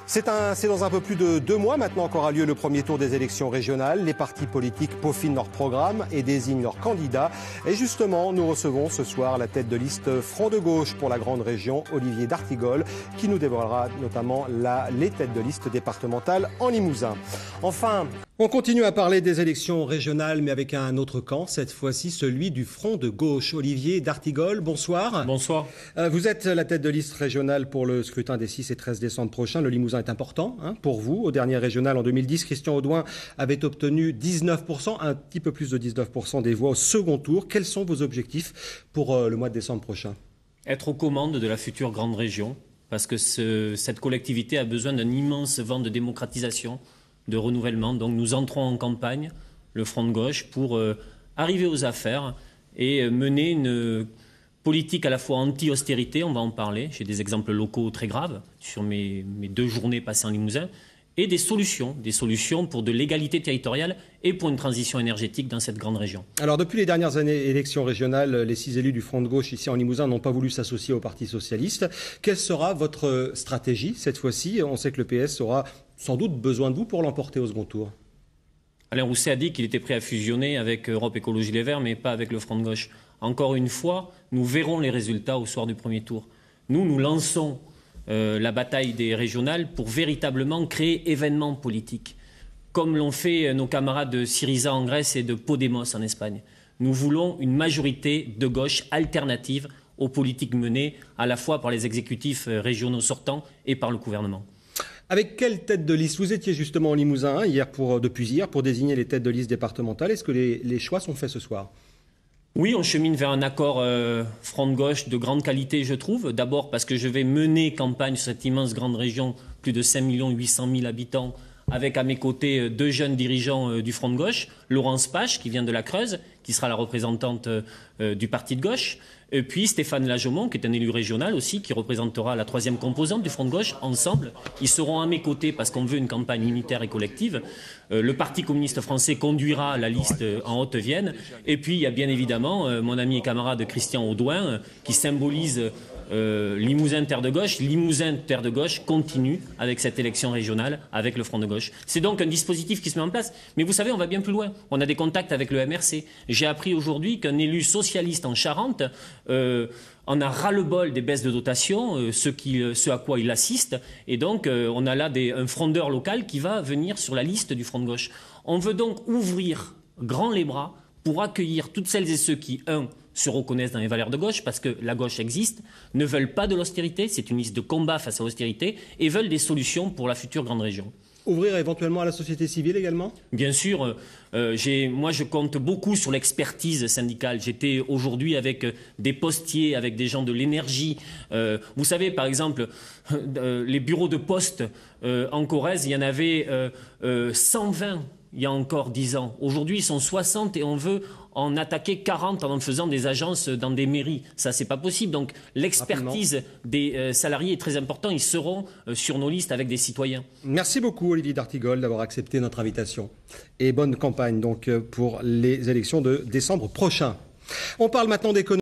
C'est dans un peu plus de 2 mois maintenant qu'aura lieu le premier tour des élections régionales. Les partis politiques peaufinent leur programme et désignent leurs candidats. Et justement, nous recevons ce soir la tête de liste Front de Gauche pour la grande région, Olivier d'Artigol, qui nous dévoilera notamment les têtes de liste départementales en Limousin. Enfin, on continue à parler des élections régionales, mais avec un autre camp, cette fois-ci celui du Front de Gauche. Olivier d'Artigol, bonsoir. Bonsoir. Vous êtes la tête de liste régionale pour le scrutin des 6 et 13 décembre prochains. Le Limousin est important pour vous. Au dernier régional en 2010, Christian Audouin avait obtenu 19%, un petit peu plus de 19% des voix au second tour. Quels sont vos objectifs pour le mois de décembre prochain ? Être aux commandes de la future grande région, parce que cette collectivité a besoin d'un immense vent de démocratisation, de renouvellement. Donc nous entrons en campagne, le Front de Gauche, pour arriver aux affaires et mener une politique à la fois anti-austérité, on va en parler, j'ai des exemples locaux très graves sur mes 2 journées passées en Limousin, et des solutions pour de l'égalité territoriale et pour une transition énergétique dans cette grande région. Alors depuis les dernières élections régionales, les 6 élus du Front de Gauche ici en Limousin n'ont pas voulu s'associer au Parti socialiste. Quelle sera votre stratégie cette fois-ci ? On sait que le PS aura sans doute besoin de vous pour l'emporter au second tour. Alain Rousset a dit qu'il était prêt à fusionner avec Europe Écologie Les Verts, mais pas avec le Front de Gauche. Encore une fois, nous verrons les résultats au soir du premier tour. Nous lançons la bataille des régionales pour véritablement créer événements politiques, comme l'ont fait nos camarades de Syriza en Grèce et de Podemos en Espagne. Nous voulons une majorité de gauche alternative aux politiques menées à la fois par les exécutifs régionaux sortants et par le gouvernement. Avec quelle tête de liste ? Vous étiez justement au Limousin depuis hier pour désigner les têtes de liste départementales. Est-ce que les choix sont faits ce soir ? Oui, on chemine vers un accord Front de Gauche de grande qualité, je trouve. D'abord parce que je vais mener campagne sur cette immense grande région, plus de 5 800 000 habitants, avec à mes côtés 2 jeunes dirigeants du Front de Gauche, Laurence Pache, qui vient de la Creuse, qui sera la représentante du Parti de gauche, et puis Stéphane Lajomont, qui est un élu régional aussi, qui représentera la 3e composante du Front de Gauche. Ensemble, ils seront à mes côtés parce qu'on veut une campagne unitaire et collective. Le Parti communiste français conduira la liste en Haute-Vienne. Et puis, il y a bien évidemment mon ami et camarade Christian Audouin, qui symbolise Limousin terre de gauche. Limousin terre de gauche continue avec cette élection régionale avec le Front de Gauche. C'est donc un dispositif qui se met en place. Mais vous savez, on va bien plus loin. On a des contacts avec le MRC. J'ai appris aujourd'hui qu'un élu socialiste en Charente en a ras-le-bol des baisses de dotation, ce à quoi il assiste. Et donc, on a là un frondeur local qui va venir sur la liste du Front de Gauche. On veut donc ouvrir grand les bras pour accueillir toutes celles et ceux qui, se reconnaissent dans les valeurs de gauche, parce que la gauche existe, ne veulent pas de l'austérité, c'est une liste de combat face à l'austérité, et veulent des solutions pour la future grande région. Ouvrir éventuellement à la société civile également ? Bien sûr. Moi, je compte beaucoup sur l'expertise syndicale. J'étais aujourd'hui avec des postiers, avec des gens de l'énergie. Vous savez, par exemple, les bureaux de poste en Corrèze, il y en avait 120 il y a encore 10 ans. Aujourd'hui, ils sont 60 et on veut en attaquer 40 en faisant des agences dans des mairies. Ça, c'est pas possible. Donc, l'expertise des salariés est très importante. Ils seront sur nos listes avec des citoyens. Merci beaucoup, Olivier d'Artigol, d'avoir accepté notre invitation. Et bonne campagne donc pour les élections de décembre prochain. On parle maintenant d'économie.